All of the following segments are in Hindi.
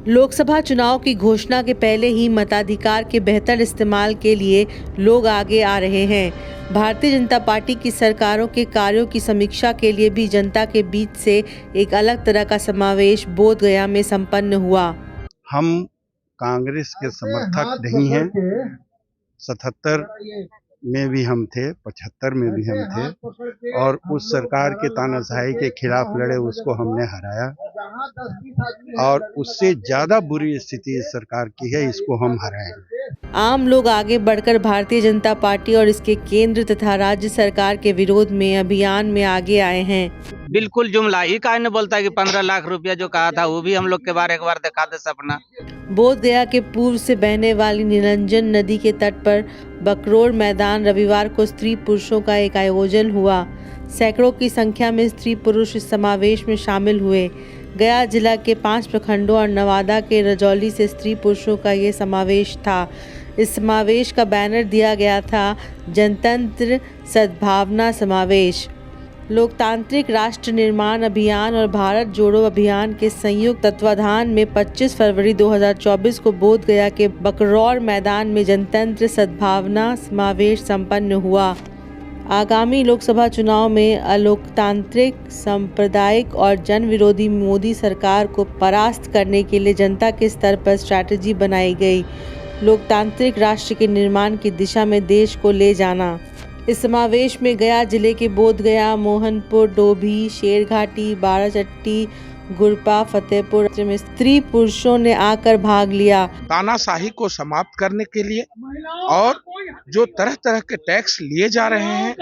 लोकसभा चुनाव की घोषणा के पहले ही मताधिकार के बेहतर इस्तेमाल के लिए लोग आगे आ रहे हैं। भारतीय जनता पार्टी की सरकारों के कार्यों की समीक्षा के लिए भी जनता के बीच से एक अलग तरह का समावेश बोधगया में संपन्न हुआ। हम कांग्रेस के समर्थक नहीं हैं। 77 में भी हम थे, 75 में भी हम थे और उस सरकार के तानाशाही के खिलाफ लड़े, उसको हमने हराया और उससे ज्यादा बुरी स्थिति इस सरकार की है, इसको हम हराएंगे। आम लोग आगे बढ़कर भारतीय जनता पार्टी और इसके केंद्र तथा राज्य सरकार के विरोध में अभियान में आगे आए हैं। बिल्कुल जुमला ही काहे न बोलता है कि 15 लाख रुपया जो कहा था वो भी हम लोग के बार एक बार दिखा दे सपना। बोधगया के पूर्व से बहने वाली निरंजन नदी के तट पर बकरोड़ मैदान रविवार को स्त्री पुरुषों का एक आयोजन हुआ। सैकड़ों की संख्या में स्त्री पुरुष इस समावेश में शामिल हुए। गया जिला के 5 प्रखंडों और नवादा के रजौली से स्त्री पुरुषों का ये समावेश था। इस समावेश का बैनर दिया गया था जनतंत्र सद्भावना समावेश। लोकतांत्रिक राष्ट्र निर्माण अभियान और भारत जोड़ो अभियान के संयुक्त तत्वाधान में 25 फरवरी 2024 को बोधगया के बकरौर मैदान में जनतंत्र सद्भावना समावेश संपन्न हुआ। आगामी लोकसभा चुनाव में अलोकतांत्रिक, सांप्रदायिक और जन विरोधी मोदी सरकार को परास्त करने के लिए जनता के स्तर पर स्ट्रैटेजी बनाई गई। लोकतांत्रिक राष्ट्र के निर्माण की दिशा में देश को ले जाना। इस समावेश में गया जिले के बोधगया, मोहनपुर, डोभी, शेरघाटी, बाराचट्टी, गुरपा, फतेहपुर में स्त्री पुरुषों ने आकर भाग लिया। तानाशाही को समाप्त करने के लिए और जो तरह तरह के टैक्स लिए जा रहे हैं,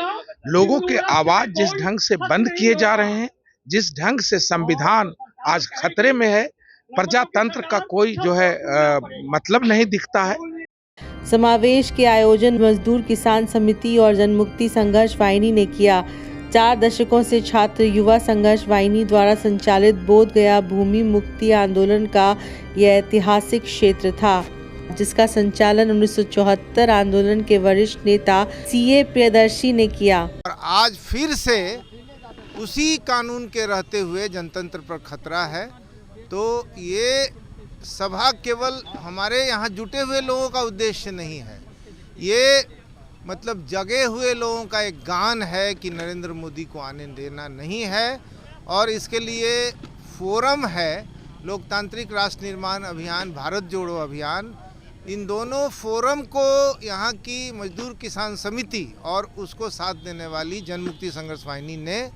लोगों के आवाज जिस ढंग से बंद किए जा रहे हैं, जिस ढंग से संविधान आज खतरे में है, प्रजातंत्र का कोई जो है मतलब नहीं दिखता है। समावेश के आयोजन मजदूर किसान समिति और जनमुक्ति संघर्ष वाहिनी ने किया। 4 दशकों से छात्र युवा संघर्ष वाहिनी द्वारा संचालित बोधगया भूमि मुक्ति आंदोलन का यह ऐतिहासिक क्षेत्र था, जिसका संचालन 1974 आंदोलन के वरिष्ठ नेता सीए प्रियदर्शी ने किया। और आज फिर से उसी कानून के रहते हुए जनतंत्र पर खतरा है। तो ये सभा केवल हमारे यहाँ जुटे हुए लोगों का उद्देश्य नहीं है, ये मतलब जगे हुए लोगों का एक गान है कि नरेंद्र मोदी को आने देना नहीं है। और इसके लिए फोरम है लोकतांत्रिक राष्ट्र निर्माण अभियान, भारत जोड़ो अभियान। इन दोनों फोरम को यहाँ की मजदूर किसान समिति और उसको साथ देने वाली जनमुक्ति संघर्ष वाहिनी ने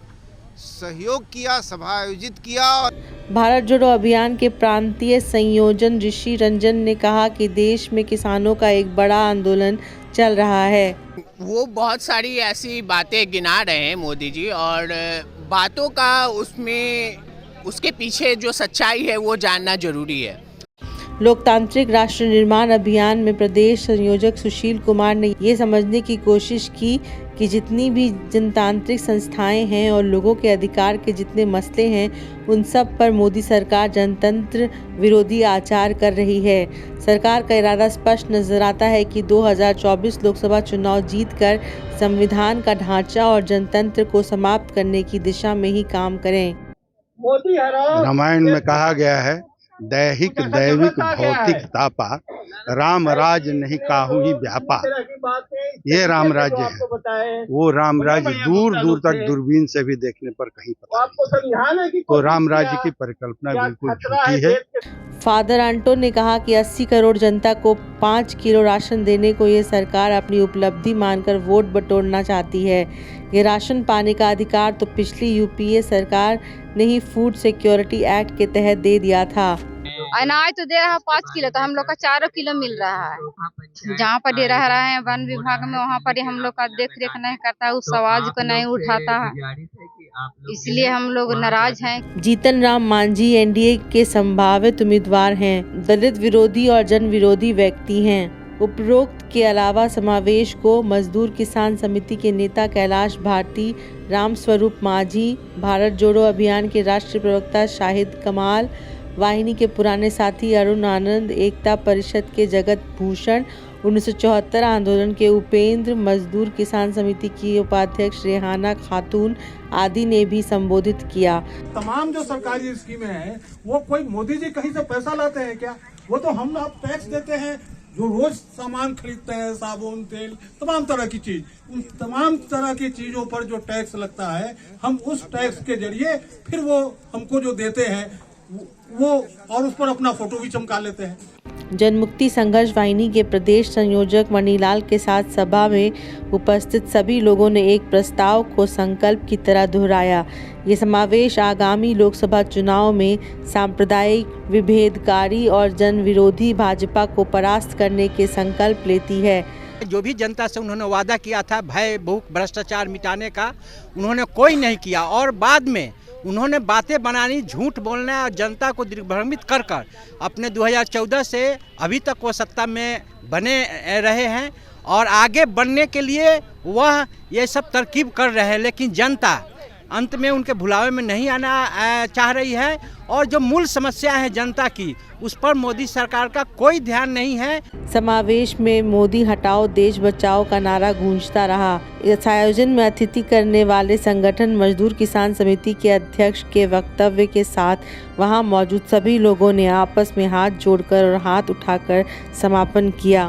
सहयोग किया, सभा आयोजित किया। और भारत जोड़ो अभियान के प्रांतीय संयोजन ऋषि रंजन ने कहा कि देश में किसानों का एक बड़ा आंदोलन चल रहा है। वो बहुत सारी ऐसी बातें गिना रहे हैं मोदी जी, और बातों का उसके पीछे जो सच्चाई है वो जानना जरूरी है। लोकतांत्रिक राष्ट्र निर्माण अभियान में प्रदेश संयोजक सुशील कुमार ने ये समझने की कोशिश की कि जितनी भी जनतांत्रिक संस्थाएं हैं और लोगों के अधिकार के जितने मसले हैं, उन सब पर मोदी सरकार जनतंत्र विरोधी आचार कर रही है। सरकार का इरादा स्पष्ट नजर आता है कि 2024 लोकसभा चुनाव जीतकर संविधान का ढांचा और जनतंत्र को समाप्त करने की दिशा में ही काम करें। रामायण में कहा गया है, दैहिक दैविक भौतिक तापा, राम राज नहीं काहू ही व्यापा। ये राम राज्य है, वो राम राज्य दूर दूर तक दूरबीन से भी देखने पर कहीं पता नहीं। तो राम राज्य की परिकल्पना बिल्कुल झूठी है। फादर आंटो ने कहा कि 80 करोड़ जनता को 5 किलो राशन देने को ये सरकार अपनी उपलब्धि मानकर वोट बटोरना चाहती है। ये राशन पाने का अधिकार तो पिछली यूपीए सरकार ने ही फूड सिक्योरिटी एक्ट के तहत दे दिया था। अनाज तो दे रहा है 5 किलो, तो हम लोग का 4 किलो मिल रहा है। जहाँ पर दे रहा है वन विभाग में, वहाँ पर हम लोग का देख रेख नहीं करता है, उस आवाज को नहीं उठाता है, इसलिए हम लोग नाराज हैं। जीतन राम मांझी एनडीए के संभावित उम्मीदवार हैं। दलित विरोधी और जन विरोधी व्यक्ति हैं। उपरोक्त के अलावा समावेश को मजदूर किसान समिति के नेता कैलाश भारती, राम स्वरूप मांझी, भारत जोड़ो अभियान के राष्ट्रीय प्रवक्ता शाहिद कमाल, वाहिनी के पुराने साथी अरुण आनंद, एकता परिषद के जगत भूषण 1974 आंदोलन के उपेंद्र, मजदूर किसान समिति की उपाध्यक्ष रेहाना खातून आदि ने भी संबोधित किया। तमाम जो सरकारी स्कीमें हैं वो कोई मोदी जी कहीं से पैसा लाते हैं क्या? वो तो हम आप टैक्स देते हैं, जो रोज सामान खरीदते हैं, साबुन, तेल, तमाम तरह की चीज, उन तमाम तरह की चीजों पर जो टैक्स लगता है, हम उस टैक्स के जरिए फिर वो हमको जो देते हैं वो और उस पर अपना फोटो भी चमका लेते हैं। जनमुक्ति संघर्ष वाहिनी के प्रदेश संयोजक मणिलाल के साथ सभा में उपस्थित सभी लोगों ने एक प्रस्ताव को संकल्प की तरह दोहराया। ये समावेश आगामी लोकसभा चुनाव में सांप्रदायिक, विभेदकारी और जन विरोधी भाजपा को परास्त करने के संकल्प लेती है। जो भी जनता से उन्होंने वादा किया था भय, भूख, भ्रष्टाचार मिटाने का, उन्होंने कोई नहीं किया और बाद में उन्होंने बातें बनानी, झूठ बोलना और जनता को दिग्भ्रमित कर अपने 2014 से अभी तक वो सत्ता में बने रहे हैं और आगे बढ़ने के लिए वह ये सब तरकीब कर रहे हैं, लेकिन जनता अंत में उनके भुलावे में नहीं आना चाह रही है और जो मूल समस्या है जनता की, उस पर मोदी सरकार का कोई ध्यान नहीं है। समावेश में मोदी हटाओ देश बचाओ का नारा गूंजता रहा। इस आयोजन में अतिथि करने वाले संगठन मजदूर किसान समिति के अध्यक्ष के वक्तव्य के साथ वहां मौजूद सभी लोगों ने आपस में हाथ जोड़कर और हाथ उठाकर समापन किया।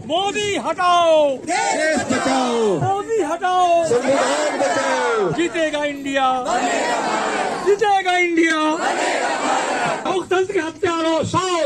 मोदी हटाओ देश बचाओ, मोदी हटाओ संविधान बचाओ, जीतेगा इंडिया, जीतेगा इंडिया। लोकतंत्र के हत्यारों, साओ